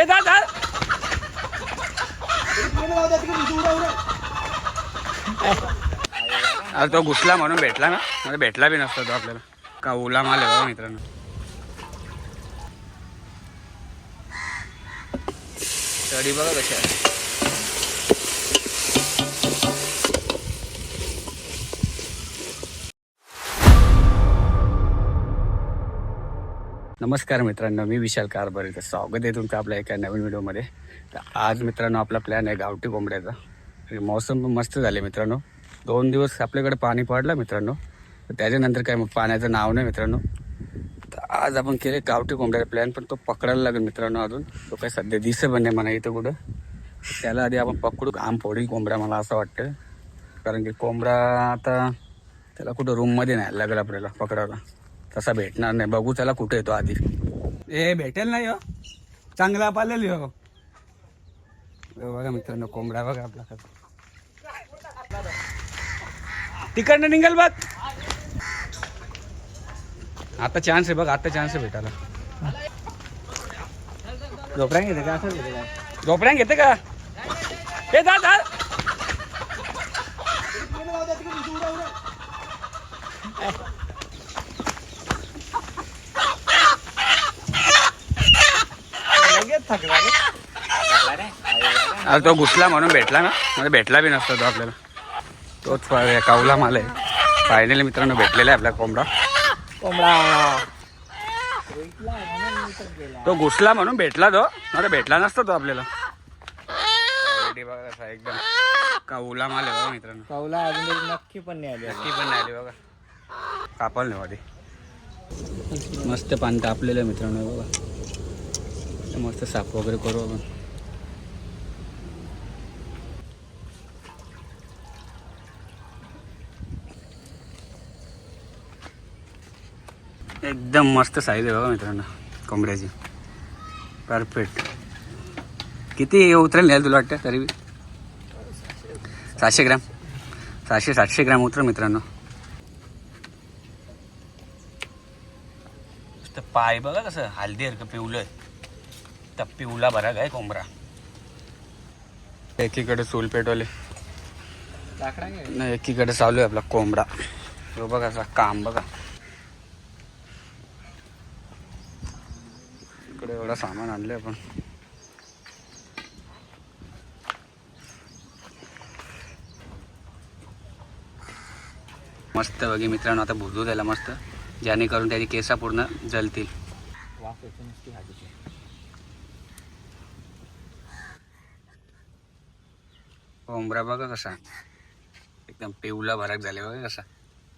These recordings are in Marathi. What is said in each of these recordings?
हे जा जा अरे तो घुसला म्हणून भेटला ना, मला भेटला बी नसता तो आपल्याला. का ओला माल आहे मित्रांनो. तरी बघा कशी आहे. नमस्कार मित्रांनो, मी विशाल कारभारी. तर स्वागत आहे तुमचं आपल्या एका नवीन व्हिडिओमध्ये. तर आज मित्रांनो आपला प्लॅन आहे गावठी कोंबड्याचा. मौसम पण मस्त झाले मित्रांनो. 2 दिवस आपल्याकडे पाणी पडलं मित्रांनो, तर त्याच्यानंतर काय मग पाण्याचं नाव नाही मित्रांनो. तर आज आपण केले गावठी कोंबड्याचा प्लॅन, पण तो पकडायला लागेल मित्रांनो. अजून तो काय सध्या दिसत पण नाही म्हणा इथं कुठं. त्याला आधी आपण पकडू. आम फोडील कोंबड्या मला असं वाटतं, कारण की कोंबडा आता त्याला कुठं रूममध्ये नाही लागेल आपल्याला पकडायला. तसा भेटणार नाही. बघू त्याला कुठे येतो आधी. ए भेटेल नाही हो, चांगला पालेल हो. बघा मित्रांनो कोंबडा बघा आपला तिकडनं निघाल बघ. आता चान्स आहे बघ, आता चान्स आहे भेटायला. झोपड्या घेते का? असं घेते का? झोपड्या घेते का? हे जा जा अरे तो घुसला म्हणून भेटला ना, मला भेटला बी नसता तो आपल्याला. तोच कावला माल आहे. फायनली मित्रांनो भेटलेला आहे आपला कोंबडा. तो घुसला म्हणून भेटला तो, मला भेटला नसता तो आपल्याला. बघा एकदम कावला माल आहे बघा मित्रांनो. कावला अजून नक्की पण नाही आली. नक्की पण नाही आली बघा. कापल नाही मध्ये. मस्त पाणी तापलेलं आहे मित्रांनो बघा. मस्त साफ वगैरे करू आपण. एकदम मस्त साईज आहे बघा मित्रांनो कोंबड्याची. परफेक्ट. किती उतरेल नाही तुला वाटतं तरी? 700 ग्रॅम, 700 ग्रॅम उतर मित्रांनो. पाय बघा कसं हलदी आहे का पिवलं. तर पिवला बरा काय कोंबडा. एकीकडे चूल पेटवले नाही, एकीकडे चालू आहे आपला कोंबडा. तो बघा असा काम बघा. इकडे एवढा सामान आणलंय आपण. मस्त बघे मित्रांनो. आता भुजू द्यायला मस्त, जेणेकरून त्याची केसा पूर्ण जलतील. कोंबडा बघा कसा एकदम पिवला भराक झाले बघा कसा.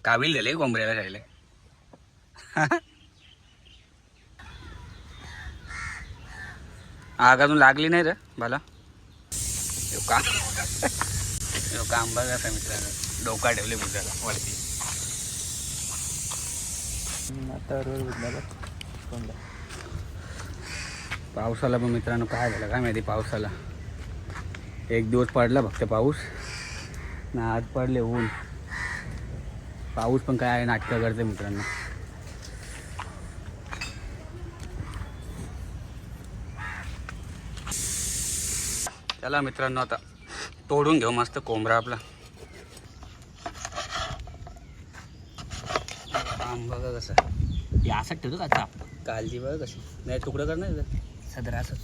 काबिल झाले कोंबड्याला खायला. आग अजून लागली नाही रे मला. काम बघा कसा मित्रांनो. डोका ठेवले बुजाला वरती. पावसाला पण मित्रांनो काय झालं काय माहिती. पावसाला 1 दिवस पडला फक्त पाऊस ना, आज पडले ऊन. पाऊस पण काय आहे नाटकं करते मित्रांनो. चला मित्रांनो आता तोडून घेऊ मस्त कोंबडा आपला. काम बघा कसं. असं ठेवतो का चाप. काळजी बघा कशी. नाही तुकडं कर नाही सदरा असंच.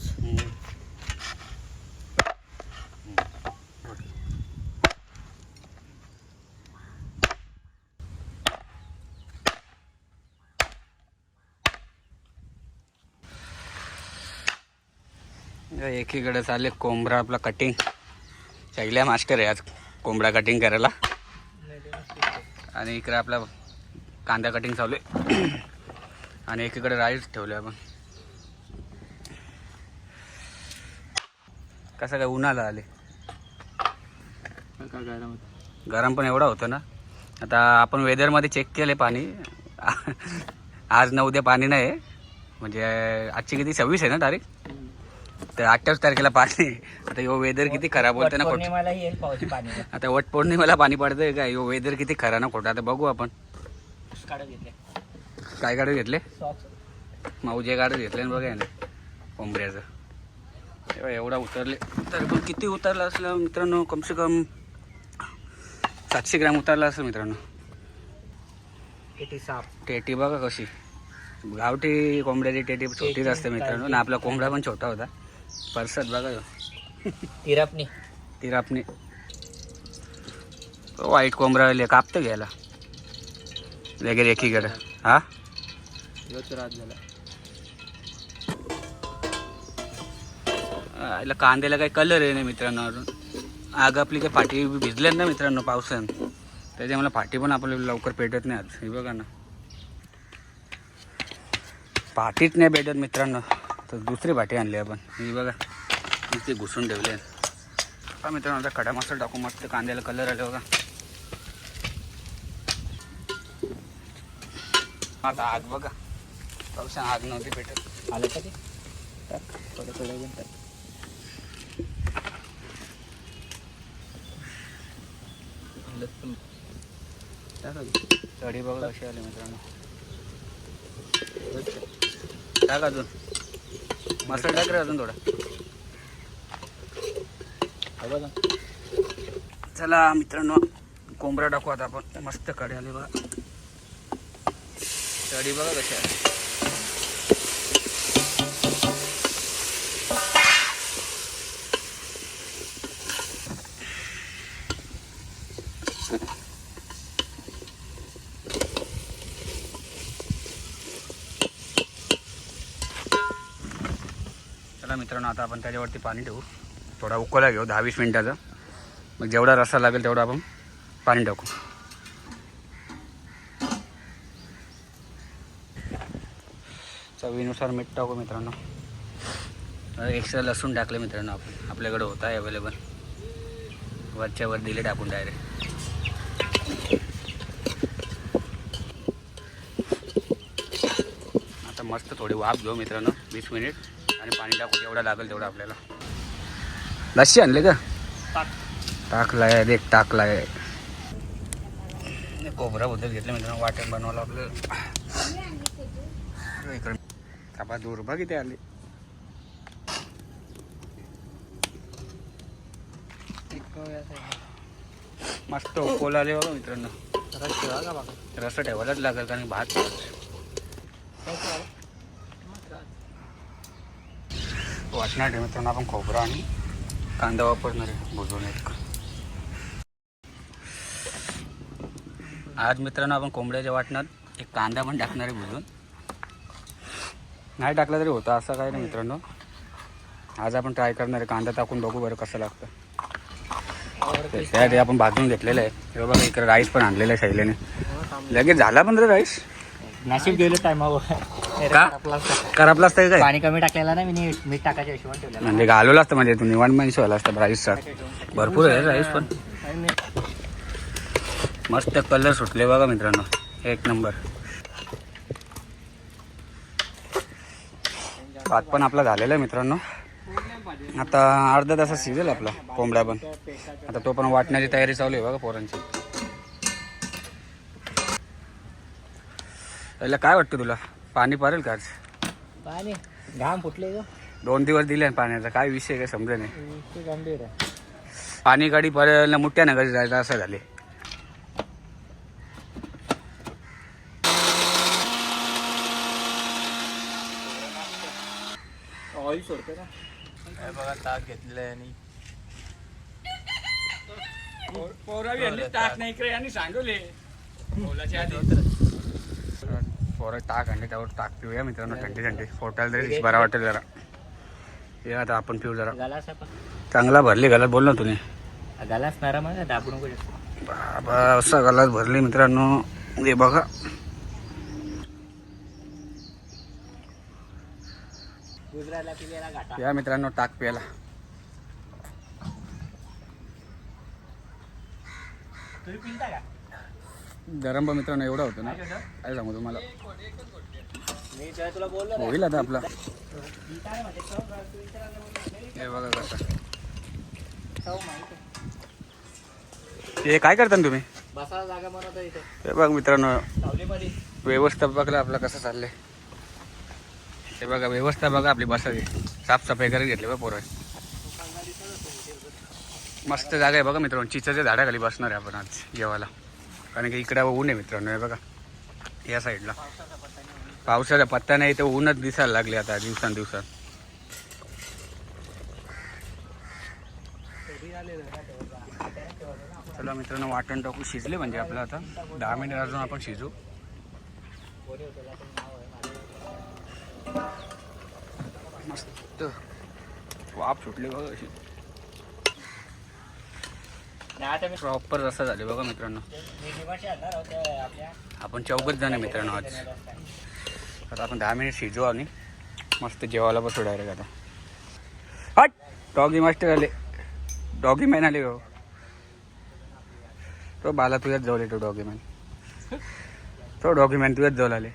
एकीकडे चालले कोंबडा आपला कटिंग. शैल्या मास्टर आहे आज कोंबडा कटिंग करायला. आणि इकडे आपला कांदा कटिंग चालू आहे. आणि एकीकडे राईस ठेवले आपण. कसं काय उन्हाला आले. गरम पण एवढा होतं ना. आता आपण वेदरमध्ये चेक केले पाणी. आज ना उद्या पाणी नाही. म्हणजे आजची किती 26 आहे ना तारीख. तर 28 तारखेला पाणी. आता यो वेदर किती खराब होतं ना. आता वट पौर्णिमेला पाणी पडतंय का. यो वेदर किती खरा ना खोटा. आता बघू आपण. काय काढून घेतले. माऊजे काढून घेतले ना बघा ना कोंबड्याचं. एवढा उतरले तर पण किती उतरला असलं मित्रांनो, कमसे कम 700 ग्रॅम उतरला असेल मित्रांनो. किती साप. टेटी बघा कशी, गावठी कोंबड्याची टेटी छोटीच असते मित्रांनो. ना आपला कोंबडा पण छोटा होता. परसात बघा तिरापणी. तिरापणी वाईट कोंबडा कापतं घ्यायला वगैरे एकीकडे. हा योच रात झाला. याला कांद्याला काही कलर आहे नाही मित्रांनो. अजून आग आपली काही फाटी भिजल्यात ना मित्रांनो पावसानं, त्याच्यामुळे फाटी पण आपल्याला लवकर पेटत नाही. आज हे बघा ना, फाटीच नाही पेटत मित्रांनो. तर दुसरी फाटी आणली आपण. ही बघा ती घुसून ठेवली आहे. हा मित्रांनो, आता खडा मसाला टाकू, मस्त कांद्याला कलर आले बघा. आता आग बघा, पावसानं आग नव्हती पेटत. आलं का ते थोडं थोडं घेऊन टाक. कढी बघा कशी आली मित्रांनो. टाक अजून मसाला टाक रे अजून थोडा. चला मित्रांनो, कोंबडा टाकू आता आपण. मस्त कढी आली बघा. कढी बघा कशी आली. चला मित्रांनो, आता आपण त्याच्यावरती पाणी ठेवू. थोडा उकळा घेऊ 10-20 मिनिटाचा. मग जेवढा रस्सा लागेल तेवढा आपण पाणी टाकू. चवीनुसार मीठ टाकू मित्रांनो. एक्स्ट्रा लसूण टाकले मित्रांनो आपण, आपल्याकडे होता आहे अवेलेबल. वरच्यावर दिले टाकून डायरेक्ट. आता मस्त थोडी वाफ घेऊ मित्रांनो 20 मिनिट, आणि पाणी टाकू जेवढा लागेल तेवढा आपल्याला. लस्सी आणले का? टाकलाय देख, टाकलाय. कोबरा बद्दल घेतलं मित्रांनो, वाटण बनवलं आपल्याला. इकडे थापा दूर बघ इथे आले. मस्त उकळ आले बघा मित्रांनो. रस्सा ठेवायलाच लागेल कारण भात वाटणार आहे मित्रांनो. आपण खोबरा आणि कांदा वापरणार आहे भुजून एक. आज मित्रांनो आपण कोंबड्याच्या वाटणात एक कांदा पण टाकणार आहे भुजून. नाही टाकला तरी होता असं काही नाही मित्रांनो. आज आपण ट्राय करणार आहे, कांदा टाकून बघू बरं कसं लागतं. त्यासाठी आपण भाजून घेतलेलं आहे. हे बघा इकडे राईस पण आणलेला आहे शैलेने. लगेच झाला पण रे राईस. नाशिक गेलो टायमावर का करपला असतं काय? पाणी कमी टाकलेला ना मी, मीठ टाकायच्या हिशोबाने ठेवलेलं. म्हणजे घालवलं असतं म्हणजे तू निवांत माणूस व्हायला असतं राईसचा. भरपूर आहे राईस पण. मस्त कलर सुटले बघा मित्रांनो, एक नंबर. भात पण आपला झालेला आहे मित्रांनो. आता अर्धा तासात शिजेल आपला कोंबडा पण. आता तो पण वाटण्याची तयारी चालू आहे बघा पोरांची. याला काय वाटतं तुला, पाणी पारेल का आज? पाणी घाम फुटले ग. 2 दिवस दिले पाण्याचा, काय विषय काय समजा नाही. ते गंभीर आहे. पाणी गाडी परायला मोठ्या नगरी जायचं असं झाले. ऑइल सोडते का बघा. ताक घेतलेलं आहे आणि पोरं ताक आणले त्यावर ताक पिऊया मित्रांनो. थंडी थंडी पोटाला तरी बरा वाटेल जरा. हे आता आपण पिऊ जरा. गालास चांगला भरली गलात बोल ना तुम्ही. गालास नरम आहे, दाबू नको. बाबा असा गलात भरली मित्रांनो. हे बघा गुजरातला पिलेला घाटा. या मित्रांनो ताक प्यायला. तुम्ही पिलता का? गरम पण मित्रांनो एवढा होतं ना, काय सांगू तुम्हाला. मी तुला बोललो ना. होईल आता आपला. हे बघा कसं. हे काय करता ना तुम्ही? बसायला जागा बनवता इथे. हे बघ मित्रांनो, सावलीमध्ये व्यवस्थापकला आपला कसं चाललंय. हे बघा व्यवस्था बघा आपली बसावी. साफसफाई करत घेतली बघ पोरं. मस्त जागा आहे बघा मित्रांनो. चिंचेच्या झाडाखाली बसणार आहे आपण आज जेवायला, कारण की इकडे ऊन आहे मित्रांनो. हे बघा या साईडला पावसाचा पत्ता नाही, तर ऊनच दिसायला लागले आता दिवसांदिवसात. चला मित्रांनो, वाटण टाकू शिजले म्हणजे आपलं आता 10 मिनिट अजून आपण शिजू. मस्त वाफ सुटली बघा अशी, प्रॉपर रस्सा झाले बघा मित्रांनो. आपण 4 जण आहे मित्रांनो आज. आता आपण 10 मिनिट शिजू आणि मस्त जेवायला बसू डायरेक्ट. आता हट, डॉगी मास्टर आले, डॉगी मॅन आले हो. तो बाला तुझ्याच जवळ येतो, डॉगी मॅन. तो डॉगी मॅन तुझ्याच जवळ आले.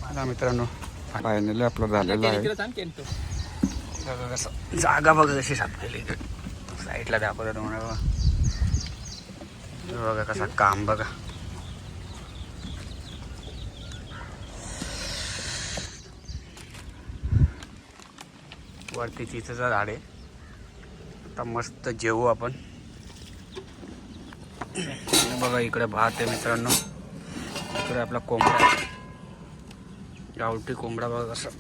आता मित्रांनो फायनली आपलं झालेलं आहे. बघा कसं जागा बघा कशी सापलेली साईडला दाखवतात तुम्हाला. बघा कसा काम बघा. वरती चिंचेचं झाड आहे. आता मस्त जेवू आपण. बघा इकडे भात आहे मित्रांनो, इकडे आपला कोंबडा आहे, गावठी कोंबडा बघा कसं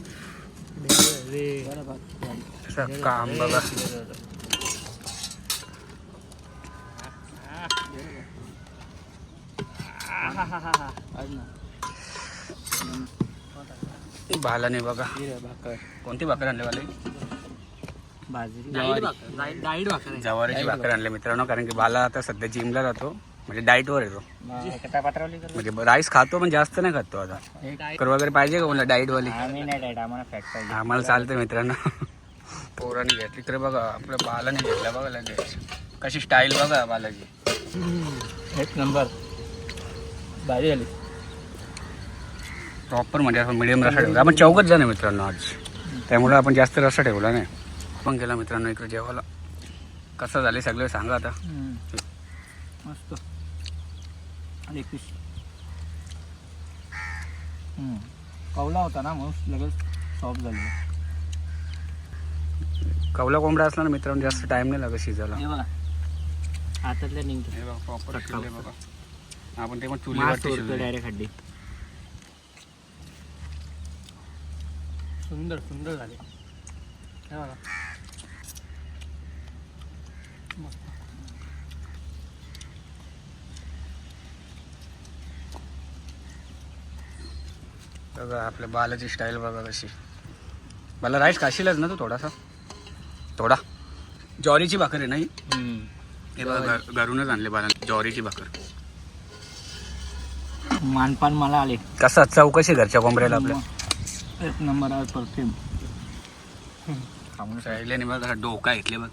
काम बघा. भालाने बघा कोणती भाकर आणले वाले, जवारीची भाकर आणले मित्रांनो. कारण की बाला आता सध्या जिमला जातो, म्हणजे डाईटवर येतो. म्हणजे राईस खातो पण जास्त नाही खातो. आता भाकर वगैरे पाहिजे का मला डाईट वाली? आम्हाला चालतं मित्रांनो. पोराने घेतली तर बघा, आपल्या बालाने घेतला बघा लगेच. कशी स्टाईल बघा बालाची, एक नंबर भारी झाली. प्रॉपर म्हणजे आपण मिडियम रस्सा ठेवला. आपण 4 जण आहे मित्रांनो आज, त्यामुळे आपण जास्त रस्सा ठेवला नाही. आपण गेला मित्रांनो इकडे जेवायला. कसं झाले सगळे सांगा आता. मस्त एक पीस कवला होता ना, मग लगेच सॉफ्ट झाली. कवला कोंबडा असला ना मित्रांनो जास्त टाइम नाही लागत शिजायला. हे बघा हातातल्या निघतो. हे बघा प्रॉपर ठेवले बघा. आपण ते पण चुलीवरती डायरेक्ट हड्डी. सुंदर सुंदर झाले. हे बघा बघा आपल्या बालाची स्टाईल बघा कशी. बाला राईस खाशीलच ना तू थोडासा, थोडा. ज्वारीची भाकर आहे नाही, हे बघा घरूनच आणले बाला ज्वारीची भाकर. मानपान मला आले. कसा चौकशी घरच्या कोंबड्याला आपल्या एक नंबर आहे परफ्यूम. फ्राईला नाही बघ कसा डोका घेतले बघ,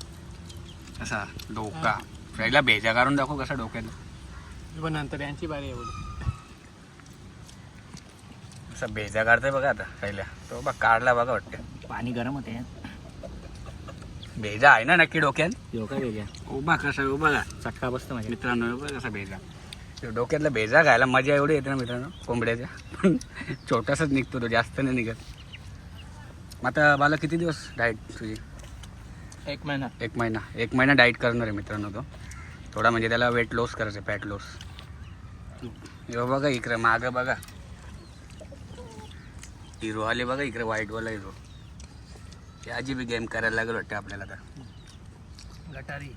कसा डोका. फ्राईला भेजा काढून दाखव कसा डोक्याला. पण नंतर यांची बारी एवढी असा भेजा काढतोय बघा आता फ्राईला. तो बघ काढला बघा वाटतं. पाणी गरम होते. भेजा आहे ना नक्की डोक्यात. योगा वेगळ्या उभा कसा उभा का चटका बसतो माझ्या मित्रांनो. बघ कसा भेजा, डोक्यातला भेजा खायला मजा एवढी येते ना मित्रांनो कोंबड्याच्या. छोटासाच निघतो तो, जास्त नाही निघत. मग आता मला किती दिवस डाईट तुझी? 1 महिना. 1 महिना डाईट करणार आहे मित्रांनो तो. थोडा म्हणजे त्याला वेट लॉस करायचं, फॅट लॉस. हे बघा इकडे मागं बघा हिरो आले बघा इकडे, व्हाईटवाला हिरो. याची बी गेम करायला लागेल वाटतं आपल्याला आता. गटारी.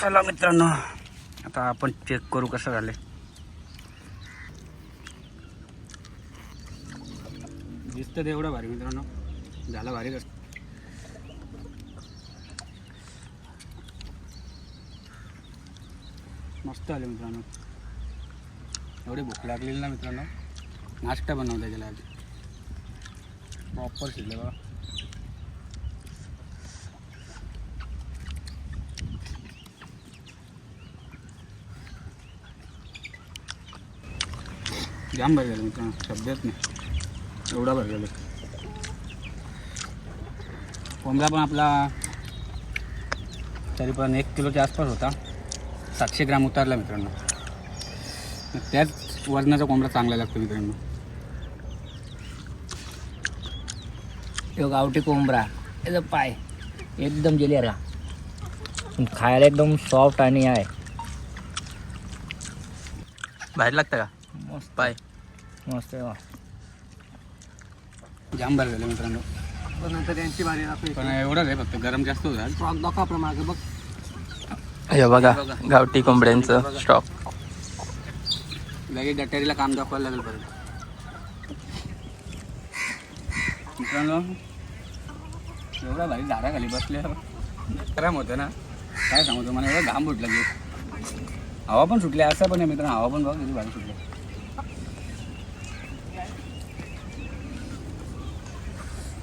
चला मित्रांनो आता आपण चेक करू कसं झाले. दिसतं ते एवढं भारी मित्रांनो, झालं भारी कसं. मस्त आले मित्रांनो. एवढी भूक लागलेली ना मित्रांनो, नाश्ता बनवला गेला आज. प्रॉपर शिजले बघा. जाम भर गेलं मित्रांनो, शब्दच नाही एवढा भर गेलं. कोंबडा पण आपला तरी पण 1 किलोच्या आसपास होता. 700 ग्राम उतारला मित्रांनो. त्याच वजनाचा कोंबडा चांगला लागतो मित्रांनो. तो गावठी कोंबडा, त्याचा पाय एकदम जेली आहे का खायला एकदम सॉफ्ट आणि आहे बाहेर लागतं का मस्त पाय मस्त आहे वा. जाम बरं झालं मित्रांनो. पण नंतर यांची बारी आपली पण एवढं रे फक्त गरम जास्त होतं. दाखव आपलं मागं बघ. हे बघा गावठी कोंबड्यांचं स्टॉक. लगेच गटारीला काम दाखवायला लागेल परत. मित्रांनो एवढा भारी झाडाखाली बसले गरम होतं ना काय सांगू तुम्हाला. एवढं घाम फुटलं की हवा पण सुटली. असं पण आहे मित्रांनो, हवा पण बघ किती भारी सुटली.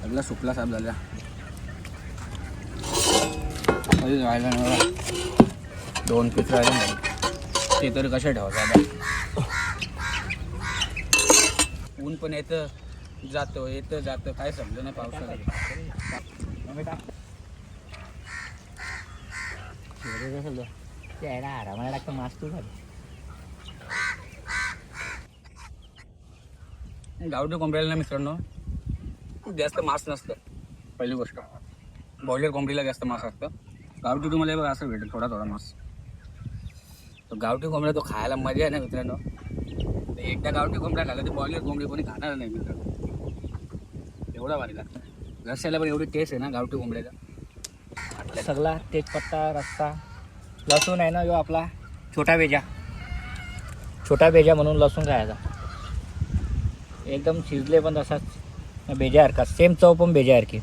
सगळं सुकला साफ झाला. कधी राहिला नाही बघा. 2 पीस राहिले नाही ते तरी कशा ठेवायचं आता. ऊन पण येतं जातं काय समजलं नाही पावसाला. ते आहे ना आरामाला लागतं मास तू झालं. गावठी कोंबड्याला ना मित्रांनो खूप जास्त मांस नसतं. पहिली गोष्ट बॉयलर कोंबडीला जास्त मांस असतं. गावठी तुम्हाला हे बघा असं भेटेल थोडा मांस. तो गावठी कोंबड्या तो खायला मजा आहे ना मित्रांनो. एकदा गावठी कोंबड्या खाल्ला तर बॉयलर कोंबडी कोणी खाणार नाही मित्रांनो. एवढा भारी लागतं. रस्स्याला पण एवढी टेस्ट आहे ना गावठी कोंबड्याचा. सगळा तेजपत्ता रस्सा लसूण आहे ना जो आपला छोटा बेजा म्हणून लसूण खायचा. एकदम शिजले पण तसाच बेजासारखा सेम चव पण बेजासारखी.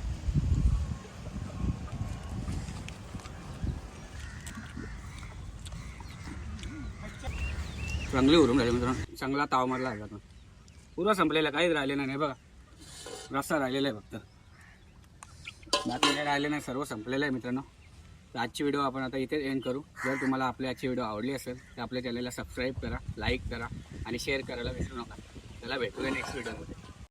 चांगली उरून राहिले मित्रांनो. चांगला ताव मारला आहे आता. पुरा संपलेला काहीच राहिले नाही बघा. रस्सा राहिलेला आहे फक्त. बाकी काय राहिले नाही. सर्व संपलेलं आहे मित्रांनो. तर आजची व्हिडिओ आपण आता इथे एंड करू. जर तुम्हाला आपली आजची व्हिडिओ आवडली असेल तर आपल्या चॅनलला सबस्क्राईब करा, लाईक करा आणि शेअर करायला विसरू नका. त्याला भेटूया नेक्स्ट व्हिडिओमध्ये.